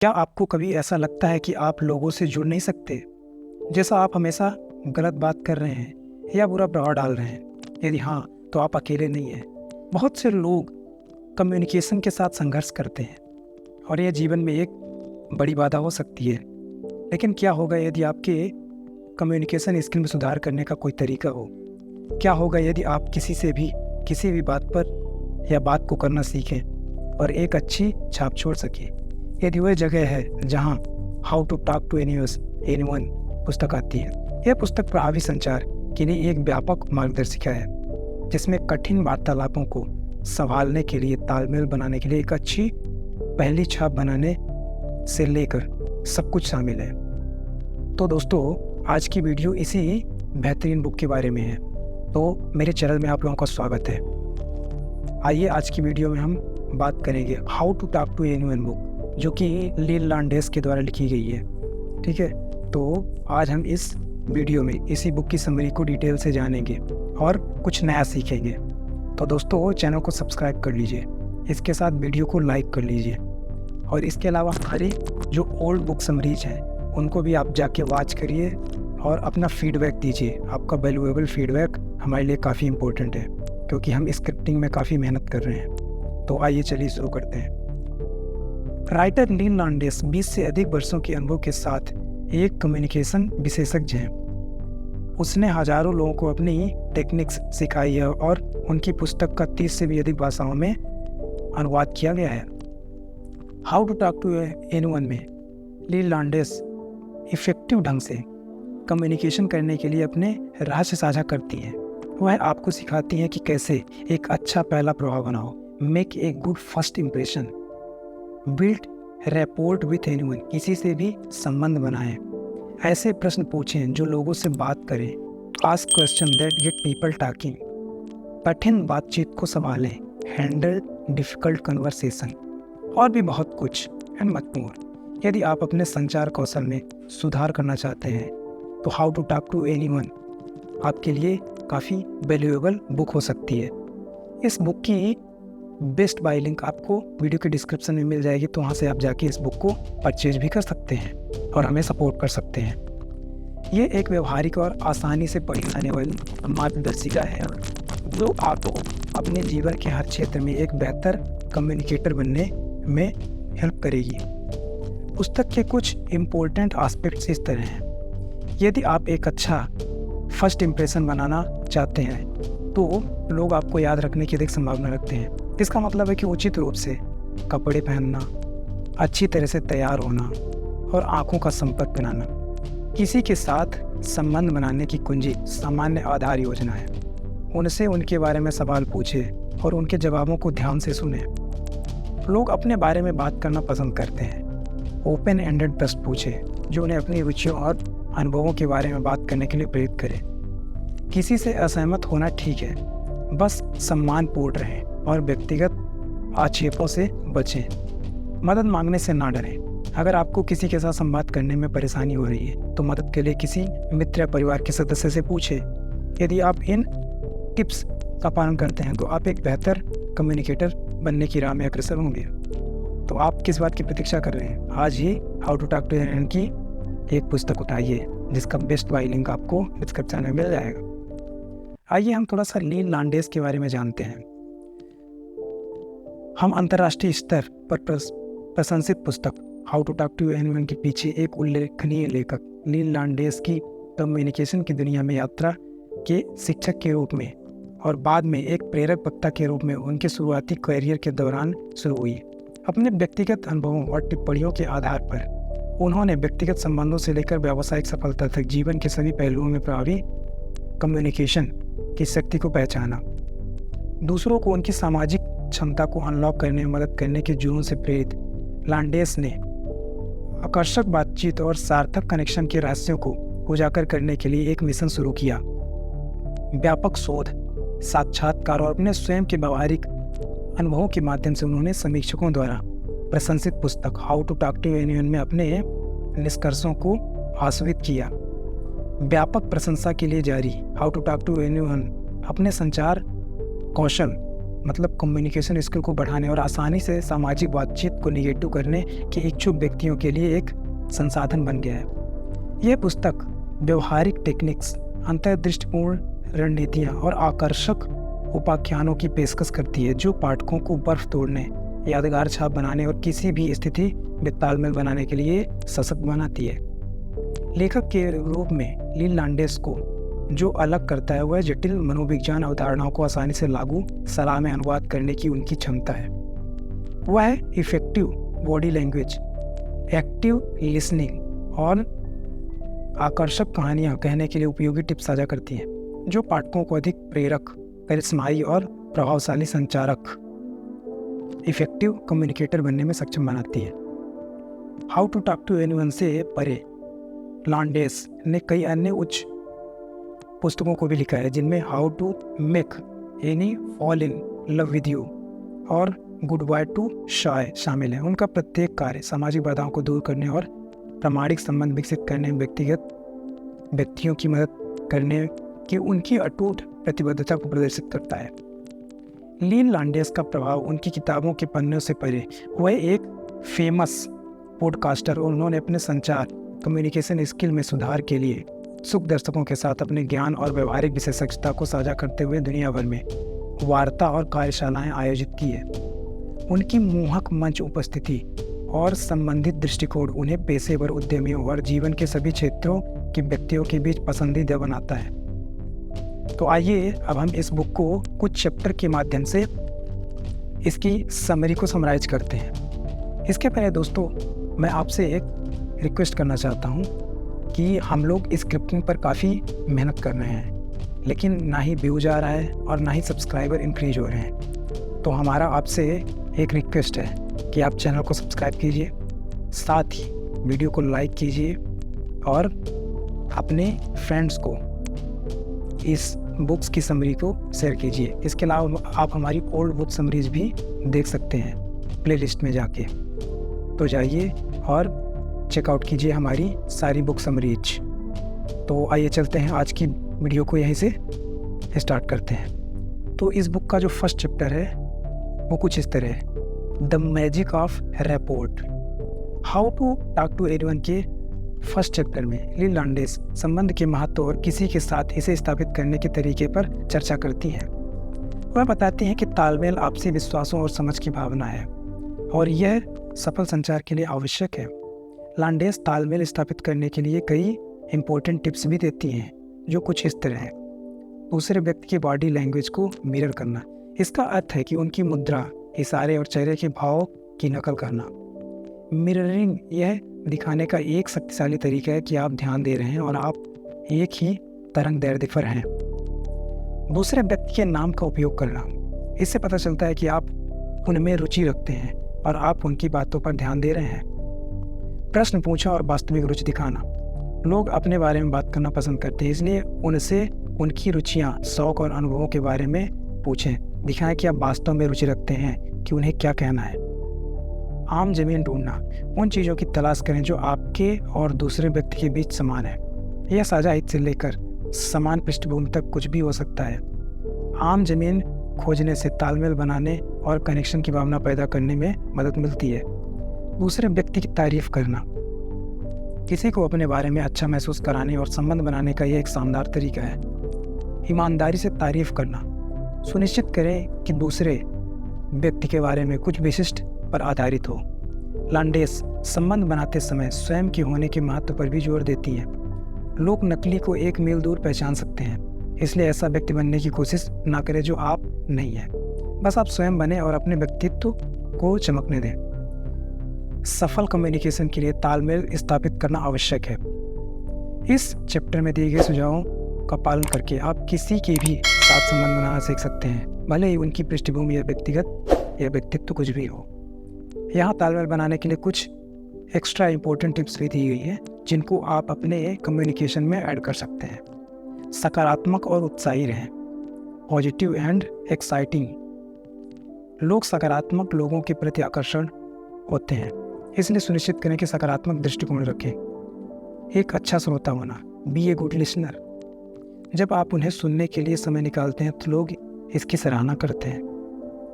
क्या आपको कभी ऐसा लगता है कि आप लोगों से जुड़ नहीं सकते? जैसा आप हमेशा गलत बात कर रहे हैं या बुरा प्रभाव डाल रहे हैं? यदि हाँ, तो आप अकेले नहीं हैं। बहुत से लोग कम्युनिकेशन के साथ संघर्ष करते हैं और यह जीवन में एक बड़ी बाधा हो सकती है। लेकिन क्या होगा यदि आपके कम्युनिकेशन स्किल में सुधार करने का कोई तरीका हो? क्या होगा यदि आप किसी भी बात पर या बात को करना सीखें और एक अच्छी छाप छोड़ सकें? यदि वह जगह है जहाँ how to talk to anyone पुस्तक आती है। यह पुस्तक प्रभावी संचार के लिए एक व्यापक मार्गदर्शिका है, जिसमें कठिन वार्तालापों को संभालने के लिए, तालमेल बनाने के लिए एक अच्छी पहली छाप बनाने से लेकर सब कुछ शामिल है। तो दोस्तों, आज की वीडियो इसी बेहतरीन बुक के बारे में है। तो मेरे चैनल में आप लोगों का स्वागत है। आइए आज की वीडियो में हम बात करेंगे how to talk to anyone book, जो कि लील लांडेस के द्वारा लिखी गई है। ठीक है, तो आज हम इस वीडियो में इसी बुक की समरी को डिटेल से जानेंगे और कुछ नया सीखेंगे। तो दोस्तों, चैनल को सब्सक्राइब कर लीजिए, इसके साथ वीडियो को लाइक कर लीजिए और इसके अलावा हमारी जो ओल्ड बुक समरीज हैं उनको भी आप जाके वॉच करिए और अपना फीडबैक दीजिए। आपका वैल्यूएबल फीडबैक हमारे लिए काफ़ी इम्पोर्टेंट है, क्योंकि हम स्क्रिप्टिंग में काफ़ी मेहनत कर रहे हैं। तो आइए चलिए शुरू करते हैं। राइटर लील लांडेस 20 से अधिक वर्षों के अनुभव के साथ एक कम्युनिकेशन विशेषज्ञ हैं। उसने हजारों लोगों को अपनी टेक्निक्स सिखाई है और उनकी पुस्तक का 30 से भी अधिक भाषाओं में अनुवाद किया गया है। How to talk to anyone में लील लांडेस इफेक्टिव ढंग से कम्युनिकेशन करने के लिए अपने रहस्य साझा करती हैं। वह आपको सिखाती हैं कि कैसे एक अच्छा पहला प्रभाव बनाओ, make a good first impression, build rapport with anyone, किसी से भी संबंध बनाएं, ऐसे प्रश्न पूछें जो लोगों से बात करें, ask question that get people talking, कठिन बातचीत को संभालें, हैंडल डिफिकल्ट कन्वर्सेशन, और भी बहुत कुछ एंड मच मोर। यदि आप अपने संचार कौशल में सुधार करना चाहते हैं तो how to talk to anyone आपके लिए काफ़ी वैल्यूएबल बुक हो सकती है। इस बुक की बेस्ट बाय लिंक आपको वीडियो के डिस्क्रिप्शन में मिल जाएगी, तो वहाँ से आप जाके इस बुक को परचेज भी कर सकते हैं और हमें सपोर्ट कर सकते हैं। ये एक व्यवहारिक और आसानी से पढ़ी जाने वाली मार्गदर्शिका है जो आपको अपने जीवन के हर क्षेत्र में एक बेहतर कम्युनिकेटर बनने में हेल्प करेगी। पुस्तक के कुछ इम्पोर्टेंट एस्पेक्ट्स इस तरह हैं। यदि आप एक अच्छा फर्स्ट इम्प्रेशन बनाना चाहते हैं तो लोग आपको याद रखने की अधिक संभावना रखते हैं। इसका मतलब है कि उचित रूप से कपड़े पहनना, अच्छी तरह से तैयार होना और आंखों का संपर्क बनाना। किसी के साथ संबंध बनाने की कुंजी सामान्य आधार योजना है। उनसे उनके बारे में सवाल पूछें और उनके जवाबों को ध्यान से सुनें। लोग अपने बारे में बात करना पसंद करते हैं। ओपन एंडेड प्रश्न पूछें जो उन्हें अपनी रुचियों और अनुभवों के बारे में बात करने के लिए प्रेरित करें। किसी से असहमत होना ठीक है, बस सम्मानपूर्ण रहें और व्यक्तिगत आक्षेपों से बचें। मदद मांगने से ना डरें। अगर आपको किसी के साथ संवाद करने में परेशानी हो रही है तो मदद के लिए किसी मित्र या परिवार के सदस्य से पूछें। यदि आप इन टिप्स का पालन करते हैं तो आप एक बेहतर कम्युनिकेटर बनने की राह में अग्रसर होंगे। तो आप किस बात की प्रतीक्षा कर रहे हैं? आज ही how to talk to anyone की एक पुस्तक उठाइए, जिसका बेस्ट बाय लिंक आपको डिस्क्रिप्शन में मिल जाएगा। आइए हम थोड़ा सा लील लांडेस के बारे में जानते हैं। हम अंतर्राष्ट्रीय स्तर पर प्रशंसित पुस्तक how to talk to anyone के पीछे एक उल्लेखनीय लेखक लील लांडेस की कम्युनिकेशन की दुनिया में यात्रा के शिक्षक के रूप में और बाद में एक प्रेरक वक्ता के रूप में उनके शुरुआती करियर के दौरान शुरू हुई। अपने व्यक्तिगत अनुभवों और टिप्पणियों के आधार पर उन्होंने व्यक्तिगत संबंधों से लेकर व्यावसायिक सफलता तक जीवन के सभी पहलुओं में प्रभावी कम्युनिकेशन की शक्ति को पहचाना। दूसरों को उनकी सामाजिक क्षमता को अनलॉक करने में मदद करने के जुनून से प्रेरित लांडेस ने आकर्षक बातचीत और सार्थक कनेक्शन के रहस्यों को उजागर करने के लिए एक मिशन शुरू किया। व्यापक शोध, साक्षात्कार और अपने स्वयं के व्यवहारिक अनुभवों के माध्यम से उन्होंने समीक्षकों द्वारा प्रशंसित पुस्तक how to talk to anyone में अपने निष्कर्षों को आश्वासित किया। व्यापक प्रशंसा के लिए जारी how to talk to anyone अपने संचार कौशल मतलब कम्युनिकेशन स्किल को बढ़ाने और आसानी से सामाजिक बातचीत को निगेटिव करने के इच्छुक व्यक्तियों के लिए एक संसाधन बन गया है। यह पुस्तक व्यवहारिक टेक्निक्स, अंतर्दृष्टिपूर्ण रणनीतियाँ और आकर्षक उपाख्यानों की पेशकश करती है जो पाठकों को बर्फ तोड़ने, यादगार छाप बनाने और किसी भी स्थिति में तालमेल बनाने के लिए सशक्त बनाती है। लेखक के रूप में लील लैंडेस को जो अलग करता है वह जटिल मनोविज्ञान अवधारणाओं को आसानी से लागू सलाह में अनुवाद करने की उनकी क्षमता है। वह effective body language, active listening और आकर्षक कहानियाँ कहने के लिए उपयोगी टिप्स साझा करती हैं जो पाठकों को अधिक प्रेरक, करिश्माई और प्रभावशाली संचारक, इफेक्टिव कम्युनिकेटर बनने में सक्षम बनाती है। How to talk to anyone से परे लैंडेस ने कई अन्य उच्च पुस्तकों को भी लिखा है जिनमें how to make anyone fall in love with you और गुड बाय टू शाय शामिल है। उनका प्रत्येक कार्य सामाजिक बाधाओं को दूर करने और प्रामाणिक संबंध विकसित करने में व्यक्तिगत व्यक्तियों की मदद करने की उनकी अटूट प्रतिबद्धता को प्रदर्शित करता है। लील लैंडेस का प्रभाव उनकी किताबों के पन्नों से परे। वह एक फेमस पॉडकास्टर और उन्होंने अपने संचार कम्युनिकेशन स्किल में सुधार के लिए उत्सुक दर्शकों के साथ अपने ज्ञान और व्यवहारिक विशेषज्ञता को साझा करते हुए दुनिया भर में वार्ता और कार्यशालाएं आयोजित की है। उनकी मोहक मंच उपस्थिति और संबंधित दृष्टिकोण उन्हें पेशेवर, उद्यमियों और जीवन के सभी क्षेत्रों के व्यक्तियों के बीच पसंदीदा बनाता है। तो आइए अब हम इस बुक को कुछ चैप्टर के माध्यम से इसकी समरी को समराइज करते हैं। इसके पहले दोस्तों मैं आपसे एक रिक्वेस्ट करना चाहता हूँ कि हम लोग स्क्रिप्टिंग पर काफ़ी मेहनत कर रहे हैं, लेकिन ना ही व्यूज आ रहा है और ना ही सब्सक्राइबर इंक्रीज हो रहे हैं। तो हमारा आपसे एक रिक्वेस्ट है कि आप चैनल को सब्सक्राइब कीजिए, साथ ही वीडियो को लाइक कीजिए और अपने फ्रेंड्स को इस बुक्स की समरी को शेयर कीजिए। इसके अलावा आप हमारी ओल्ड बुक समरीज भी देख सकते हैं प्लेलिस्ट में जाके। तो जाइए और चेकआउट कीजिए हमारी सारी बुक समरीज। तो आइए चलते हैं, आज की वीडियो को यहीं से स्टार्ट करते हैं। तो इस बुक का जो फर्स्ट चैप्टर है वो कुछ इस तरह है, the magic of rapport. How to talk to anyone के फर्स्ट चैप्टर में लील लैंडेस संबंध के महत्व और किसी के साथ इसे स्थापित करने के तरीके पर चर्चा करती हैं। वह बताती हैं कि तालमेल आपसी विश्वासों और समझ की भावना है और यह सफल संचार के लिए आवश्यक है। लैंडेस तालमेल स्थापित करने के लिए कई इंपॉर्टेंट टिप्स भी देती हैं जो कुछ इस तरह है। दूसरे व्यक्ति की बॉडी लैंग्वेज को मिरर करना। इसका अर्थ है कि उनकी मुद्रा, इशारे और चेहरे के भाव की नकल करना। मिररिंग यह दिखाने का एक शक्तिशाली तरीका है कि आप ध्यान दे रहे हैं और आप एक ही तरंग दैर्ध्य पर हैं। दूसरे व्यक्ति के नाम का उपयोग करना। इससे पता चलता है कि आप उनमें रुचि रखते हैं और आप उनकी बातों पर ध्यान दे रहे हैं। प्रश्न पूछा और वास्तविक रुचि दिखाना। लोग अपने बारे में बात करना पसंद करते हैं, इसलिए उनसे उनकी रुचियाँ, शौक और अनुभवों के बारे में पूछें। दिखाएं कि आप वास्तव में रुचि रखते हैं कि उन्हें क्या कहना है। आम जमीन ढूंढना। उन चीज़ों की तलाश करें जो आपके और दूसरे व्यक्ति के बीच समान है। यह साझा हित से लेकर समान पृष्ठभूमि तक कुछ भी हो सकता है। आम जमीन खोजने से तालमेल बनाने और कनेक्शन की भावना पैदा करने में मदद मिलती है। दूसरे व्यक्ति की तारीफ करना। किसी को अपने बारे में अच्छा महसूस कराने और संबंध बनाने का यह एक शानदार तरीका है। ईमानदारी से तारीफ करना। सुनिश्चित करें कि दूसरे व्यक्ति के बारे में कुछ विशिष्ट पर आधारित हो। लैंडेस संबंध बनाते समय स्वयं के होने के महत्व पर भी जोर देती हैं। लोग नकली को एक मील दूर पहचान सकते हैं, इसलिए ऐसा व्यक्ति बनने की कोशिश ना करें जो आप नहीं है। बस आप स्वयं बने और अपने व्यक्तित्व को चमकने दें। सफल कम्युनिकेशन के लिए तालमेल स्थापित करना आवश्यक है। इस चैप्टर में दिए गए सुझावों का पालन करके आप किसी के भी साथ संबंध बनाना सीख सकते हैं, भले ही उनकी पृष्ठभूमि या व्यक्तिगत या व्यक्तित्व कुछ भी हो। यहाँ तालमेल बनाने के लिए कुछ एक्स्ट्रा इंपॉर्टेंट टिप्स भी दी गई हैं जिनको आप अपने कम्युनिकेशन में ऐड कर सकते हैं। सकारात्मक और उत्साही रहें। Positive and exciting. लोग सकारात्मक लोगों के प्रति आकर्षण होते हैं, इसलिए सुनिश्चित करें कि सकारात्मक दृष्टिकोण रखें। एक अच्छा श्रोता होना। Be a good listener. जब आप उन्हें सुनने के लिए समय निकालते हैं तो लोग इसकी सराहना करते हैं।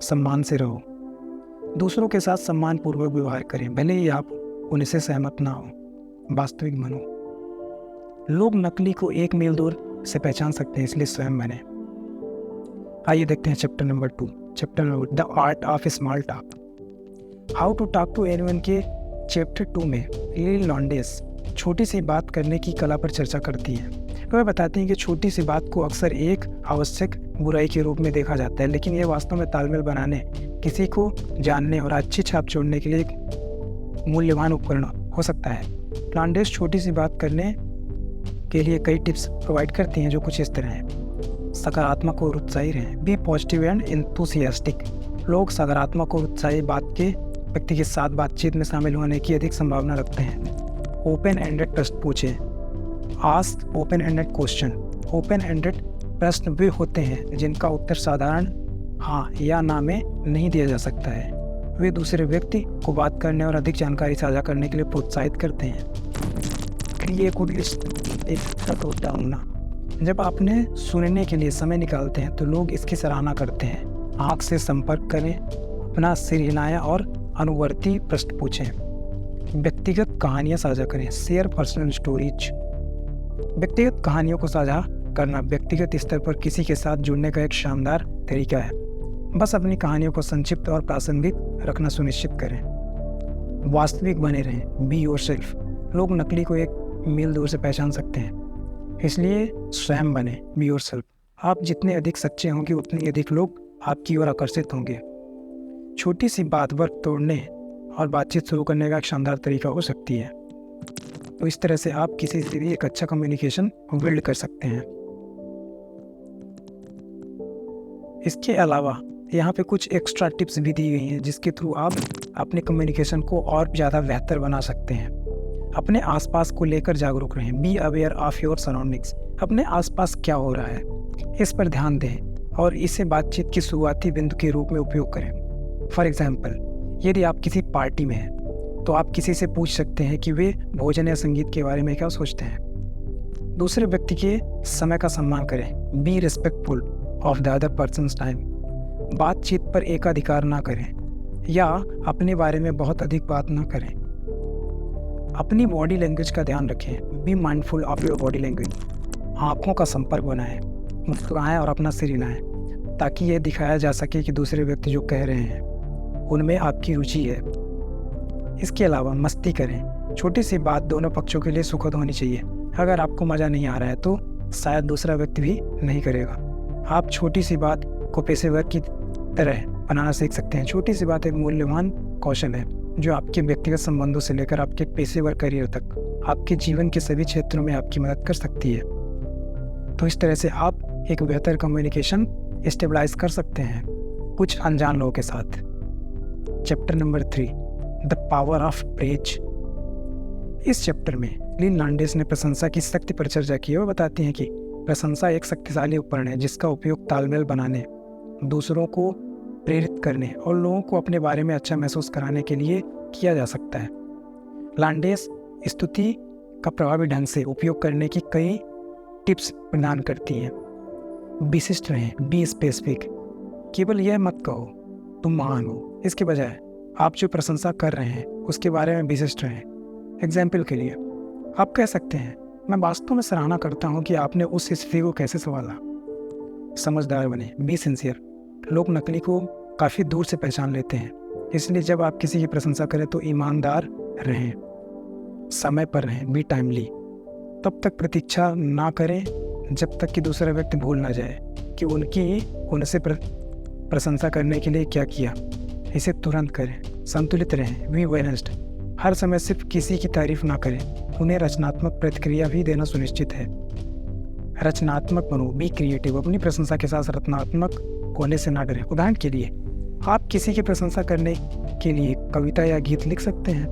सम्मान से रहो। दूसरों के साथ सम्मानपूर्वक व्यवहार करें, भले ही आप उनसे सहमत ना हो। वास्तविक बनो। लोग नकली को 1 मील दूर से पहचान सकते हैं, इसलिए स्वयं बने। आइए देखते हैं chapter number 2। Chapter number the art of small talk. How to talk to anyone के चैप्टर 2 में लिली लॉन्डेस छोटी सी बात करने की कला पर चर्चा करती हैं। वह बताती हैं कि छोटी सी बात को अक्सर एक आवश्यक बुराई के रूप में देखा जाता है, लेकिन यह वास्तव में तालमेल बनाने, किसी को जानने और अच्छी छाप छोड़ने के लिए एक मूल्यवान उपकरण हो सकता है। लॉन्डेस छोटी सी बात करने के लिए कई टिप्स प्रोवाइड करती हैं, जो कुछ इस तरह हैं। सकारात्मक और उत्साही रहें। Be positive and enthusiastic. लोग सकारात्मक और उत्साही व्यक्ति के साथ बातचीत में शामिल होने की अधिक संभावना रखते हैं। ओपन एंडेड प्रश्न पूछें। Ask open ended question. Open ended प्रश्न वे होते हैं जिनका उत्तर साधारण हाँ या ना में नहीं दिया जा सकता है। वे दूसरे व्यक्ति को बात करने और अधिक जानकारी साझा करने के लिए प्रोत्साहित करते हैं। होता होना। जब आपने सुनने के लिए समय निकालते हैं तो लोग इसकी सराहना करते हैं। आँख से संपर्क करें, अपना सिर हिलाएं और अनुवर्ती प्रश्न पूछें। व्यक्तिगत कहानियाँ साझा करें। Share personal stories. व्यक्तिगत कहानियों को साझा करना व्यक्तिगत स्तर पर किसी के साथ जुड़ने का एक शानदार तरीका है। बस अपनी कहानियों को संक्षिप्त और प्रासंगिक रखना सुनिश्चित करें। वास्तविक बने रहें। Be yourself. लोग नकली को 1 मील दूर से पहचान सकते हैं, इसलिए स्वयं बने। Be yourself. आप जितने अधिक सच्चे होंगे उतने अधिक लोग आपकी ओर आकर्षित होंगे। छोटी सी बात वर्क तोड़ने और बातचीत शुरू करने का एक शानदार तरीका हो सकती है। तो इस तरह से आप किसी से भी एक अच्छा कम्युनिकेशन बिल्ड कर सकते हैं। इसके अलावा यहाँ पे कुछ एक्स्ट्रा टिप्स भी दी गई हैं, जिसके थ्रू आप अपने कम्युनिकेशन को और ज़्यादा बेहतर बना सकते हैं। अपने आसपास को लेकर जागरूक रहें। Be aware of your surroundings. अपने आसपास क्या हो रहा है इस पर ध्यान दें और इसे बातचीत की शुरुआती बिंदु के रूप में उपयोग करें। फॉर एग्जाम्पल, यदि आप किसी पार्टी में हैं तो आप किसी से पूछ सकते हैं कि वे भोजन या संगीत के बारे में क्या सोचते हैं। दूसरे व्यक्ति के समय का सम्मान करें। Be respectful of the other persons time. बातचीत पर एकाधिकार ना करें या अपने बारे में बहुत अधिक बात ना करें। अपनी बॉडी लैंग्वेज का ध्यान रखें। Be mindful of your body language. आँखों का संपर्क बनाएं, मुस्कुराएं और अपना सिर हिलाएं, ताकि यह दिखाया जा सके कि दूसरे व्यक्ति जो कह रहे हैं उनमें आपकी रुचि है। इसके अलावा मस्ती करें। छोटी सी बात दोनों पक्षों के लिए सुखद होनी चाहिए। अगर आपको मज़ा नहीं आ रहा है तो शायद दूसरा व्यक्ति भी नहीं करेगा। आप छोटी सी बात को पेशेवर की तरह बनाना सीख सकते हैं। छोटी सी बात एक मूल्यवान कौशल है जो आपके व्यक्तिगत संबंधों से लेकर आपके पेशेवर करियर तक आपके जीवन के सभी क्षेत्रों में आपकी मदद कर सकती है। तो इस तरह से आप एक बेहतर कम्युनिकेशन स्टेबलाइज कर सकते हैं कुछ अनजान लोगों के साथ। Chapter number 3 the power of praise. इस चैप्टर में लिली लॉन्डेस ने प्रशंसा की शक्ति पर चर्चा की है। वह बताती हैं कि प्रशंसा एक शक्तिशाली उपकरण है जिसका उपयोग तालमेल बनाने, दूसरों को प्रेरित करने और लोगों को अपने बारे में अच्छा महसूस कराने के लिए किया जा सकता है। लॉन्डेस स्तुति का प्रभावी ढंग से उपयोग करने की कई टिप्स प्रदान करती हैं। विशिष्ट रहें। Be specific. केवल यह मत कहो तुम महान हो, इसके बजाय आप जो प्रशंसा कर रहे हैं उसके बारे में विशिष्ट रहें। एग्जाम्पल के लिए आप कह सकते हैं, मैं वास्तव में सराहना करता हूँ कि आपने उस स्थिति को कैसे संभाला। समझदार बने। Be sincere. लोग नकली को काफ़ी दूर से पहचान लेते हैं, इसलिए जब आप किसी की प्रशंसा करें तो ईमानदार रहें, समय पर रहें। B timely. तब तक प्रतीक्षा ना करें जब तक कि दूसरा व्यक्ति भूल ना जाए कि उनसे प्रशंसा करने के लिए क्या किया। इसे तुरंत करें। संतुलित रहें। Be balanced. हर समय सिर्फ किसी की तारीफ ना करें, उन्हें रचनात्मक प्रतिक्रिया भी देना सुनिश्चित है। रचनात्मक बनो। Be creative. अपनी प्रशंसा के साथ रचनात्मक होने से ना डरें। उदाहरण के लिए आप किसी की प्रशंसा करने के लिए कविता या गीत लिख सकते हैं।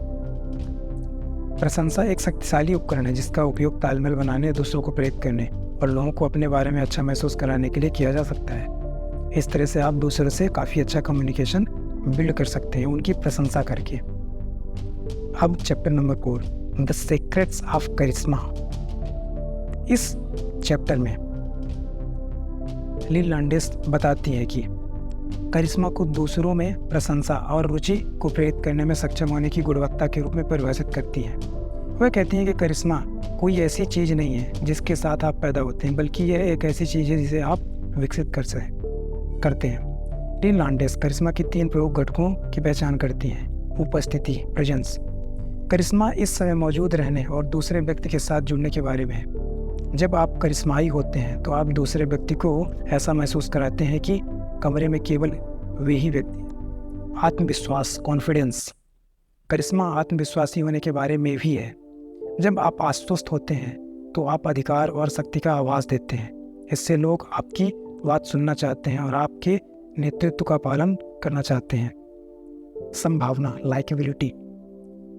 प्रशंसा एक शक्तिशाली उपकरण है जिसका उपयोग तालमेल बनाने, दूसरों को प्रेरित करने और लोगों को अपने बारे में अच्छा महसूस कराने के लिए किया जा सकता है। इस तरह से आप दूसरों से काफ़ी अच्छा कम्युनिकेशन बिल्ड कर सकते हैं उनकी प्रशंसा करके। अब chapter number 4 the secrets of charisma. इस चैप्टर में लिली लॉन्डेस बताती है कि करिश्मा को दूसरों में प्रशंसा और रुचि को प्रेरित करने में सक्षम होने की गुणवत्ता के रूप में परिभाषित करती हैं। वह कहती हैं कि करिश्मा कोई ऐसी चीज़ नहीं है जिसके साथ आप पैदा होते हैं, बल्कि यह एक ऐसी चीज़ है जिसे आप विकसित करते हैं। लीन लांडेस करिश्मा की 3 प्रमुख घटकों की पहचान करती हैं। उपस्थिति, प्रेजेंस। करिश्मा इस समय मौजूद रहने और दूसरे व्यक्ति के साथ जुड़ने के बारे में है। जब आप करिश्माई होते हैं तो आप दूसरे व्यक्ति को ऐसा महसूस कराते हैं कि कमरे में केवल वे ही व्यक्ति हैं। आत्मविश्वास, कॉन्फिडेंस। करिश्मा आत्मविश्वासी होने के बारे में भी है। जब आप आश्वस्त होते हैं तो आप अधिकार और शक्ति का आवाज़ देते हैं। इससे लोग आपकी बात सुनना चाहते हैं और आपके नेतृत्व का पालन करना चाहते हैं। संभावना, लाइकेबिलिटी।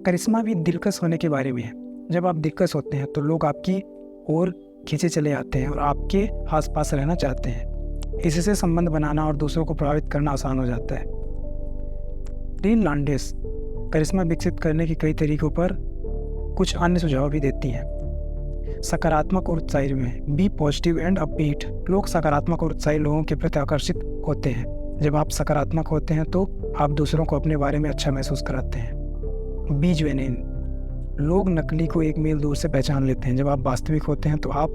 करिश्मा भी दिलकश होने के बारे में है। जब आप दिलकश होते हैं तो लोग आपकी ओर खींचे चले आते हैं और आपके आसपास रहना चाहते हैं। इससे संबंध बनाना और दूसरों को प्रभावित करना आसान हो जाता है। लीन लांडेस करिश्मा विकसित करने के कई तरीकों पर कुछ अन्य सुझाव भी देती हैं। सकारात्मक और उत्साही में बी पॉजिटिव एंड अपबीट। लोग सकारात्मक और उत्साही लोगों के प्रति आकर्षित होते हैं। जब आप सकारात्मक होते हैं तो आप दूसरों को अपने बारे में अच्छा महसूस कराते हैं। B genuine. लोग नकली को एक मील दूर से पहचान लेते हैं। जब आप वास्तविक होते हैं तो आप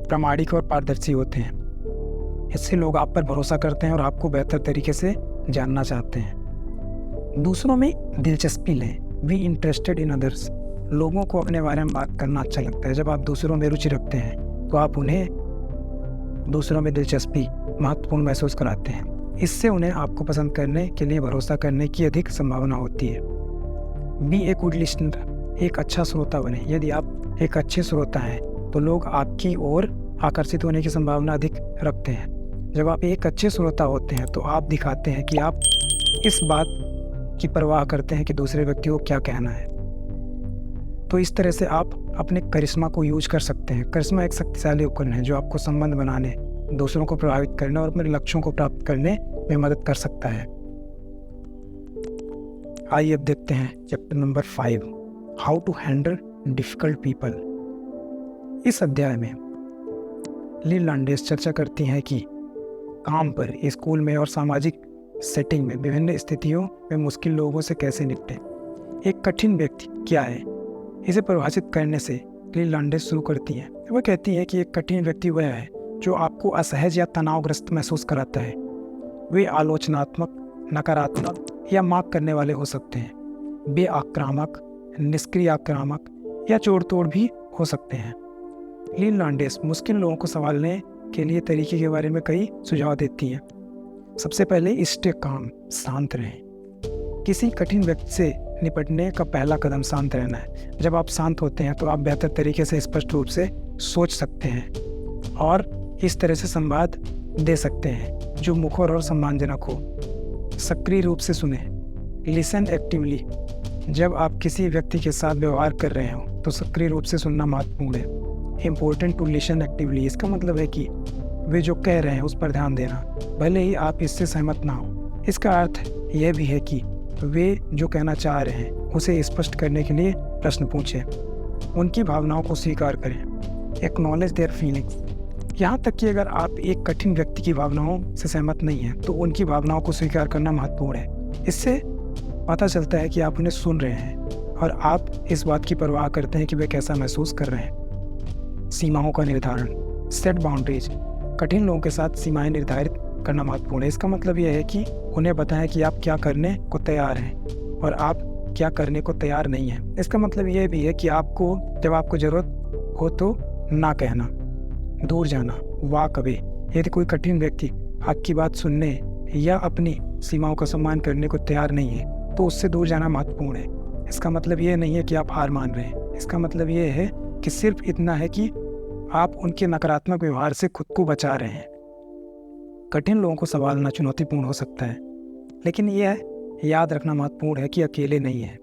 प्रामाणिक और पारदर्शी होते हैं। इससे लोग आप पर भरोसा करते हैं और आपको बेहतर तरीके से जानना चाहते हैं। दूसरों में दिलचस्पी लें। Be interested in others. लोगों को अपने बारे में बात करना अच्छा लगता है। जब आप दूसरों में रुचि रखते हैं तो आप उन्हें दूसरों में दिलचस्पी महत्वपूर्ण महसूस कराते हैं। इससे उन्हें आपको पसंद करने के लिए भरोसा करने की अधिक संभावना होती है। Be a good listener. एक अच्छा श्रोता बने। यदि आप एक अच्छे श्रोता हैं तो लोग आपकी ओर आकर्षित होने की संभावना अधिक रखते हैं। जब आप एक अच्छे श्रोता होते हैं तो आप दिखाते हैं कि आप इस बात की परवाह करते हैं कि दूसरे व्यक्ति को क्या कहना है। तो इस तरह से आप अपने करिश्मा को यूज कर सकते हैं। करिश्मा एक शक्तिशाली उपकरण है जो आपको संबंध बनाने, दूसरों को प्रभावित करने और अपने लक्ष्यों को प्राप्त करने में मदद कर सकता है। आइए अब देखते हैं chapter number 5, how to handle difficult people. इस अध्याय में लीन लांडेस चर्चा करती हैं कि काम पर, स्कूल में और सामाजिक सेटिंग में विभिन्न स्थितियों में मुश्किल लोगों से कैसे निपटें। एक कठिन व्यक्ति क्या है, इसे परिभाषित करने से लीन लांडेस शुरू करती हैं। वह कहती है कि एक कठिन व्यक्ति वह है जो आपको असहज या तनावग्रस्त महसूस कराता है। वे आलोचनात्मक, नकारात्मक या मार्क करने वाले हो सकते हैं। वे आक्रामक, निष्क्रिय आक्रामक या जोड़ तोड़ भी हो सकते हैं। लीन लांडेस मुश्किल लोगों को संभालने के लिए तरीके के बारे में कई सुझाव देती हैं। सबसे पहले स्टे काम, शांत रहें। किसी कठिन व्यक्ति से निपटने का पहला कदम शांत रहना है। जब आप शांत होते हैं तो आप बेहतर तरीके से स्पष्ट रूप से सोच सकते हैं और इस तरह से संवाद दे सकते हैं जो मुखर और सम्मानजनक हो। सक्रिय रूप से सुने, लिसन एक्टिवली। जब आप किसी व्यक्ति के साथ व्यवहार कर रहे हो तो सक्रिय रूप से सुनना महत्वपूर्ण है। Important to listen actively. इसका मतलब है कि वे जो कह रहे हैं उस पर ध्यान देना, भले ही आप इससे सहमत ना हो। इसका अर्थ यह भी है कि वे जो कहना चाह रहे हैं उसे स्पष्ट करने के लिए प्रश्न पूछें। उनकी भावनाओं को स्वीकार करें। Acknowledge their feelings. यहाँ तक कि अगर आप एक कठिन व्यक्ति की भावनाओं से सहमत नहीं हैं तो उनकी भावनाओं को स्वीकार करना महत्वपूर्ण है। इससे पता चलता है कि आप उन्हें सुन रहे हैं और आप इस बात की परवाह करते हैं कि वे कैसा महसूस कर रहे हैं। सीमाओं का निर्धारण, सेट बाउंड्रीज। कठिन लोगों के साथ सीमाएं निर्धारित करना महत्वपूर्ण है। इसका मतलब यह है कि उन्हें बताएं कि आप क्या करने को तैयार हैं और आप क्या करने को तैयार नहीं हैं। इसका मतलब यह भी है कि आपको जब आपको ज़रूरत हो तो ना कहना, दूर जाना, वॉक अवे। यदि कोई कठिन व्यक्ति आपकी बात सुनने या अपनी सीमाओं का सम्मान करने को तैयार नहीं है तो उससे दूर जाना महत्वपूर्ण है। इसका मतलब यह नहीं है कि आप हार मान रहे हैं। इसका मतलब यह है कि सिर्फ इतना है कि आप उनके नकारात्मक व्यवहार से खुद को बचा रहे हैं। कठिन लोगों को संभालना चुनौतीपूर्ण हो सकता है, लेकिन यह याद रखना महत्वपूर्ण है कि अकेले नहीं है।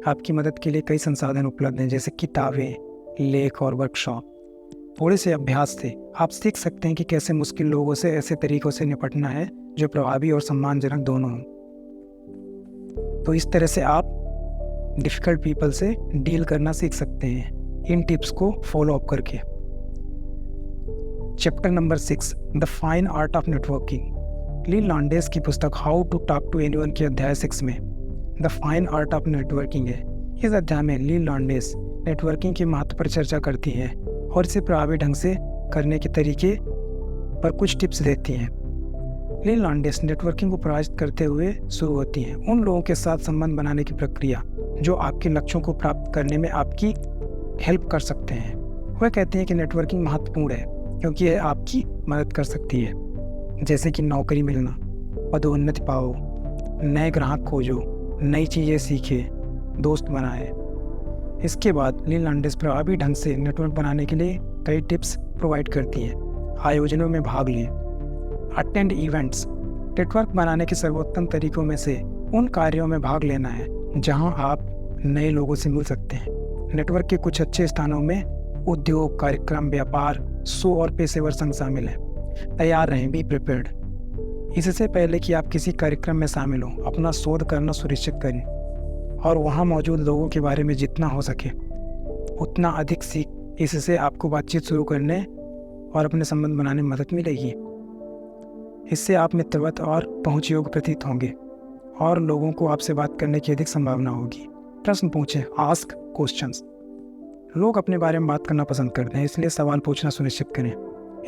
आपकी मदद के लिए कई संसाधन उपलब्ध हैं, जैसे किताबें, लेख और वर्कशॉप। थोड़े से अभ्यास से आप सीख सकते हैं कि कैसे मुश्किल लोगों से ऐसे तरीकों से निपटना है जो प्रभावी और सम्मानजनक दोनों हों। तो इस तरह से आप डिफ़िकल्ट पीपल से डील करना सीख सकते हैं इन टिप्स को फॉलो अप करके। Chapter number 6, the fine art of networking. Leil Lowndes की पुस्तक how to talk to anyone के अध्याय 6 में the fine art of networking है। इस अध्याय में ली लॉन्डेस नेटवर्किंग के महत्व पर चर्चा करती है और इसे प्रभावी ढंग से करने के तरीके पर कुछ टिप्स देती हैं। ली लॉन्डेस नेटवर्किंग को प्रभावित करते हुए शुरू होती हैं। उन लोगों के साथ संबंध बनाने की प्रक्रिया जो आपके लक्ष्यों को प्राप्त करने में आपकी हेल्प कर सकते हैं। वह कहते हैं कि नेटवर्किंग महत्वपूर्ण है क्योंकि यह आपकी मदद कर सकती है, जैसे कि नौकरी मिलना, पदोन्नति पाओ, नए ग्राहक खोजो, नई चीज़ें सीखे, दोस्त बनाए। इसके बाद ली लॉन्डेस प्रभावी ढंग से नेटवर्क बनाने के लिए कई टिप्स प्रोवाइड करती हैं। आयोजनों में भाग लें, अटेंड इवेंट्स। नेटवर्क बनाने के सर्वोत्तम तरीकों में से उन कार्यों में भाग लेना है जहां आप नए लोगों से मिल सकते हैं। नेटवर्क के कुछ अच्छे स्थानों में उद्योग, कार्यक्रम, व्यापार, शो और पेशेवर संघ शामिल हैं। तैयार रहें, बी प्रिपेयर्ड। इससे पहले कि आप किसी कार्यक्रम में शामिल हों, अपना शोध करना सुनिश्चित करें और वहां मौजूद लोगों के बारे में जितना हो सके उतना अधिक सीख। इससे आपको बातचीत शुरू करने और अपने संबंध बनाने में मदद मिलेगी। इससे आप मित्रवत और पहुँच योग्य प्रतीत होंगे और लोगों को आपसे बात करने की अधिक संभावना होगी। प्रश्न पूछें, आस्क क्वेश्चंस। लोग अपने बारे में बात करना पसंद करते हैं, इसलिए सवाल पूछना सुनिश्चित करें।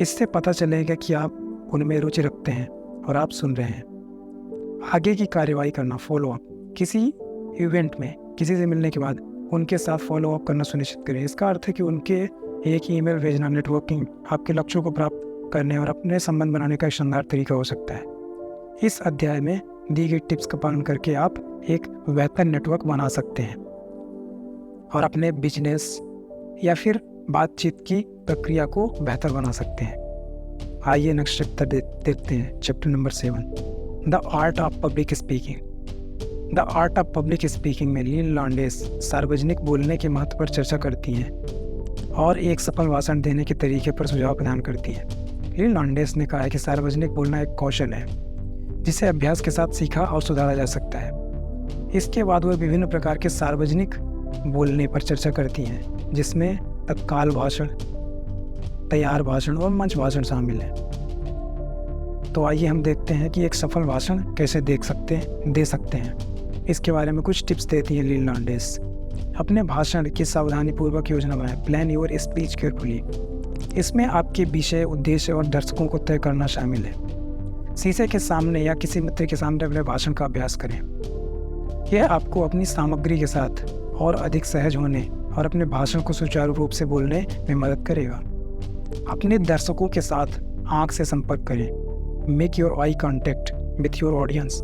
इससे पता चलेगा कि आप उनमें रुचि रखते हैं और आप सुन रहे हैं। आगे की कार्रवाई करना, फॉलो अप। किसी इवेंट में किसी से मिलने के बाद उनके साथ फॉलो अप करना सुनिश्चित करें। इसका अर्थ है कि उनके एक ईमेल भेजना। नेटवर्किंग आपके लक्ष्यों को प्राप्त करने और अपने संबंध बनाने का एक शानदार तरीका हो सकता है। इस अध्याय में दी गई टिप्स का पालन करके आप एक बेहतर नेटवर्क बना सकते हैं और अपने बिजनेस या फिर बातचीत की प्रक्रिया को बेहतर बना सकते हैं। आइए नेक्स्ट चैप्टर देखते हैं, chapter number 7, the art of public speaking. The art of public speaking में ली लॉन्डेस सार्वजनिक बोलने के महत्व पर चर्चा करती हैं और एक सफल भाषण देने के तरीके पर सुझाव प्रदान करती हैं। ली लॉन्डेस ने कहा है कि सार्वजनिक बोलना एक कौशल है जिसे अभ्यास के साथ सीखा और सुधारा जा सकता है। इसके बाद वह विभिन्न प्रकार के सार्वजनिक बोलने पर चर्चा करती हैं, जिसमें तत्काल भाषण, तैयार भाषण और मंच भाषण शामिल है। तो आइए हम देखते हैं कि एक सफल भाषण कैसे दे सकते हैं। इसके बारे में कुछ टिप्स देती है ली लॉन्डेस। अपने भाषण की सावधानीपूर्वक योजना बनाएं, प्लान योर स्पीच केयरफुली। इसमें आपके विषय, उद्देश्य और दर्शकों को तय करना शामिल है। शीशे के सामने या किसी मित्र के सामने अपने भाषण का अभ्यास करें। यह आपको अपनी सामग्री के साथ और अधिक सहज होने और अपने भाषण को सुचारू रूप से बोलने में मदद करेगा। अपने दर्शकों के साथ आंख से संपर्क करें, make your eye contact with your audience.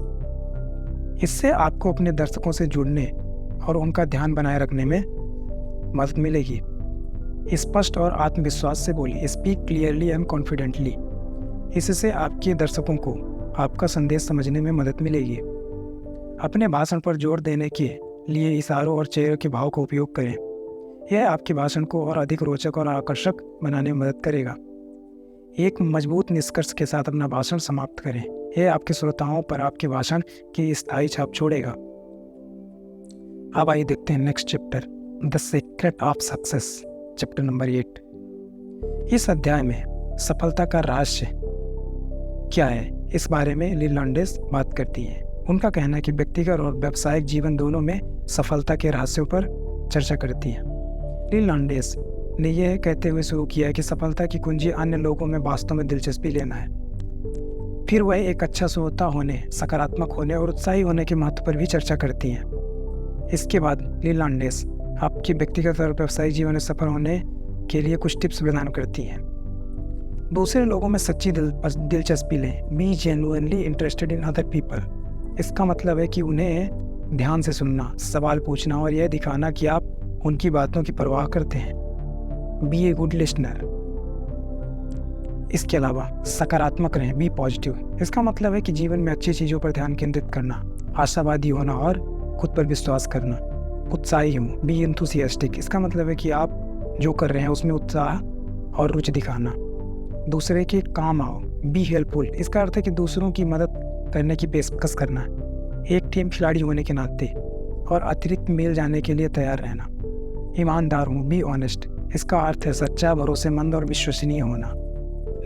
इससे आपको अपने दर्शकों से जुड़ने और उनका ध्यान बनाए रखने में मदद मिलेगी। स्पष्ट और आत्मविश्वास से बोलिए, स्पीक क्लियरली एंड कॉन्फिडेंटली। इससे आपके दर्शकों को आपका संदेश समझने में मदद मिलेगी। अपने भाषण पर जोर देने के लिए इशारों और चेहरे के भाव का उपयोग करें। यह आपके भाषण को और अधिक रोचक और आकर्षक बनाने में मदद करेगा। एक मजबूत निष्कर्ष के साथ अपना भाषण समाप्त करें। यह आपके श्रोताओं पर आपके भाषण की स्थायी छाप छोड़ेगा। अब आइए देखते हैं next chapter, the secret of success, chapter number 8। इस अध्याय में सफलता का रहस्य क्या है, इस बारे में ली लॉन्डेस बात करती है। उनका कहना है कि व्यक्तिगत और व्यावसायिक जीवन दोनों में सफलता के रहस्यों पर चर्चा करती है। ली लॉन्डेस ने यह कहते हुए शुरू किया है कि सफलता की कुंजी अन्य लोगों में वास्तव में दिलचस्पी लेना है। फिर वह एक अच्छा श्रोता होने, सकारात्मक होने और उत्साही होने के महत्व पर भी चर्चा करती हैं। इसके बाद ली लॉन्डेस आपके व्यक्तिगत और व्यावसायिक जीवन में सफल होने के लिए कुछ टिप्स प्रदान करती हैं। दूसरे लोगों में सच्ची दिलचस्पी लें, be genuinely interested in other people. इसका मतलब है कि उन्हें ध्यान से सुनना, सवाल पूछना और यह दिखाना कि आप उनकी बातों की परवाह करते हैं। Be a good listener. इसके अलावा सकारात्मक रहें, बी पॉजिटिव। इसका मतलब है कि जीवन में अच्छी चीज़ों पर ध्यान केंद्रित करना, आशावादी होना और खुद पर विश्वास करना। उत्साही हूँ, बी एंथुसियास्टिक। इसका मतलब है कि आप जो कर रहे हैं उसमें उत्साह और रुचि दिखाना। दूसरे के काम आओ, बी हेल्पफुल। इसका अर्थ है कि दूसरों की मदद करने की पेशकश करना। एक टीम खिलाड़ी होने के नाते और अतिरिक्त मेल जाने के लिए तैयार रहना। ईमानदार हूँ, बी ऑनेस्ट। इसका अर्थ है सच्चा, भरोसेमंद और विश्वसनीय होना।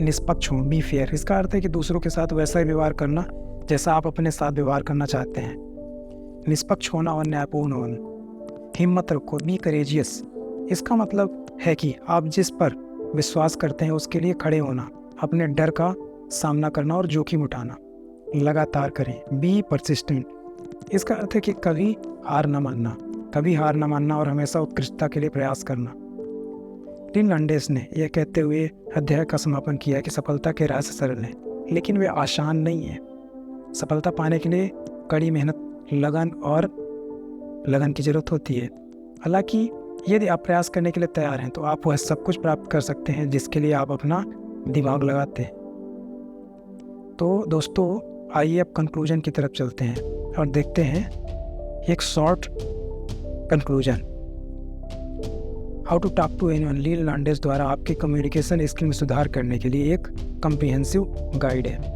निष्पक्ष हो, बी फेयर। इसका अर्थ है कि दूसरों के साथ वैसा ही व्यवहार करना जैसा आप अपने साथ व्यवहार करना चाहते हैं। निष्पक्ष होना और न्यायपूर्ण होना। हिम्मत रखो, बी करेजियस। इसका मतलब है कि आप जिस पर विश्वास करते हैं उसके लिए खड़े होना, अपने डर का सामना करना और जोखिम उठाना। लगातार करें, बी परसिस्टेंट। इसका अर्थ है कि कभी हार न मानना और हमेशा उत्कृष्टता के लिए प्रयास करना। टिम लैंडिस ने यह कहते हुए अध्याय का समापन किया कि सफलता के रहस्य सरल हैं, लेकिन वे आसान नहीं है। सफलता पाने के लिए कड़ी मेहनत, लगन की जरूरत होती है। हालांकि यदि आप प्रयास करने के लिए तैयार हैं तो आप वह सब कुछ प्राप्त कर सकते हैं जिसके लिए आप अपना दिमाग लगाते हैं। तो दोस्तों, आइए अब कंक्लूजन की तरफ चलते हैं और देखते हैं एक short conclusion. How to talk to anyone, Tim Landis द्वारा आपके कम्युनिकेशन स्किल में सुधार करने के लिए एक कम्प्रिहेंसिव गाइड है।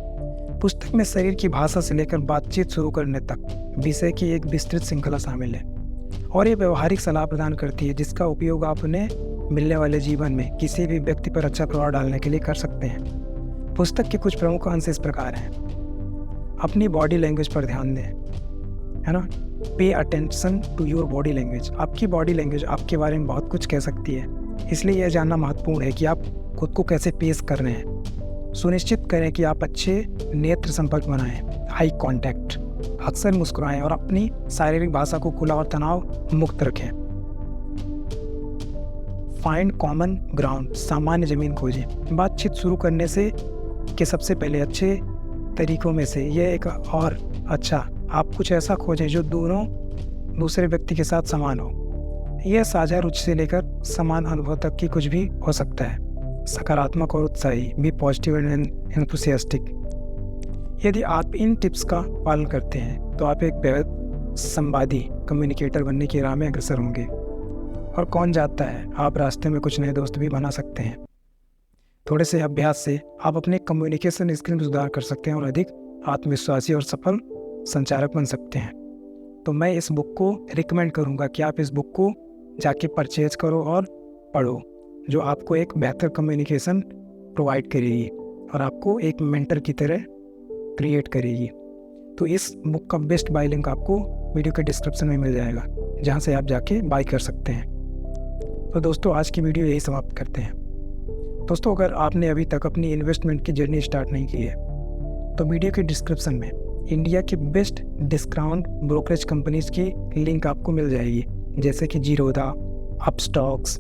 पुस्तक में शरीर की भाषा से लेकर बातचीत शुरू करने तक विषय की एक विस्तृत श्रृंखला शामिल है और ये व्यवहारिक सलाह प्रदान करती है जिसका उपयोग आप उन्हें मिलने वाले जीवन में किसी भी व्यक्ति पर अच्छा प्रभाव डालने के लिए कर सकते हैं। पुस्तक के कुछ प्रमुख अंश इस प्रकार हैं। अपनी बॉडी लैंग्वेज पर ध्यान दें, है ना। Pay attention to your body language. आपकी बॉडी लैंग्वेज आपके बारे में बहुत कुछ कह सकती है, इसलिए यह जानना महत्वपूर्ण है कि आप खुद को कैसे पेश कर रहे हैं। सुनिश्चित करें कि आप अच्छे नेत्र संपर्क बनाएं, आई कॉन्टैक्ट, अक्सर मुस्कुराएं और अपनी शारीरिक भाषा को खुला और तनाव मुक्त रखें। फाइंड कॉमन ग्राउंड, सामान्य जमीन खोजें। बातचीत शुरू करने से के सबसे पहले अच्छे तरीकों में से यह एक और अच्छा, आप कुछ ऐसा खोजें जो दूसरे व्यक्ति के साथ समान हो। यह साझा रुचि से लेकर समान अनुभव तक की कुछ भी हो सकता है। सकारात्मक और उत्साही, बी पॉजिटिव एंड एंथुसियास्टिक। यदि आप इन टिप्स का पालन करते हैं तो आप एक संवादी कम्युनिकेटर बनने की राह में अग्रसर होंगे। और कौन जानता है, आप रास्ते में कुछ नए दोस्त भी बना सकते हैं। थोड़े से अभ्यास से आप अपने कम्युनिकेशन स्किल में सुधार कर सकते हैं और अधिक आत्मविश्वासी और सफल संचारक बन सकते हैं। तो मैं इस बुक को रिकमेंड करूंगा कि आप इस बुक को जाके परचेज करो और पढ़ो, जो आपको एक बेहतर कम्युनिकेशन प्रोवाइड करेगी और आपको एक मेंटर की तरह क्रिएट करेगी। तो इस बुक का बेस्ट बाय लिंक आपको वीडियो के डिस्क्रिप्शन में मिल जाएगा, जहां से आप जाके बाय कर सकते हैं। तो दोस्तों, आज की वीडियो यही समाप्त करते हैं। दोस्तों, अगर आपने अभी तक अपनी इन्वेस्टमेंट की जर्नी स्टार्ट नहीं की है तो वीडियो के डिस्क्रिप्शन में इंडिया की बेस्ट डिस्काउंट ब्रोकरेज कंपनीज की लिंक आपको मिल जाएगी, जैसे कि जीरोधा, अपस्टॉक्स,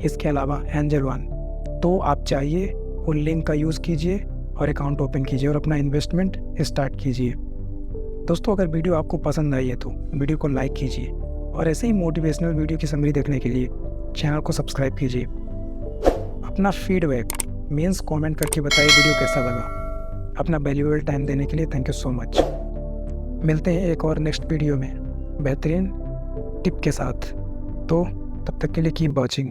इसके अलावा एंजल वन। तो आप चाहिए उन लिंक का यूज़ कीजिए और अकाउंट ओपन कीजिए और अपना इन्वेस्टमेंट स्टार्ट कीजिए। दोस्तों, अगर वीडियो आपको पसंद आई है तो वीडियो को लाइक कीजिए और ऐसे ही मोटिवेशनल वीडियो की समरी देखने के लिए चैनल को सब्सक्राइब कीजिए। अपना फीडबैक मीन्स कमेंट करके बताइए वीडियो कैसा लगा। अपना वैल्यूएबल टाइम देने के लिए थैंक यू सो मच। मिलते हैं एक और नेक्स्ट वीडियो में बेहतरीन टिप के साथ। तो तब तक के लिए कीप वॉचिंग।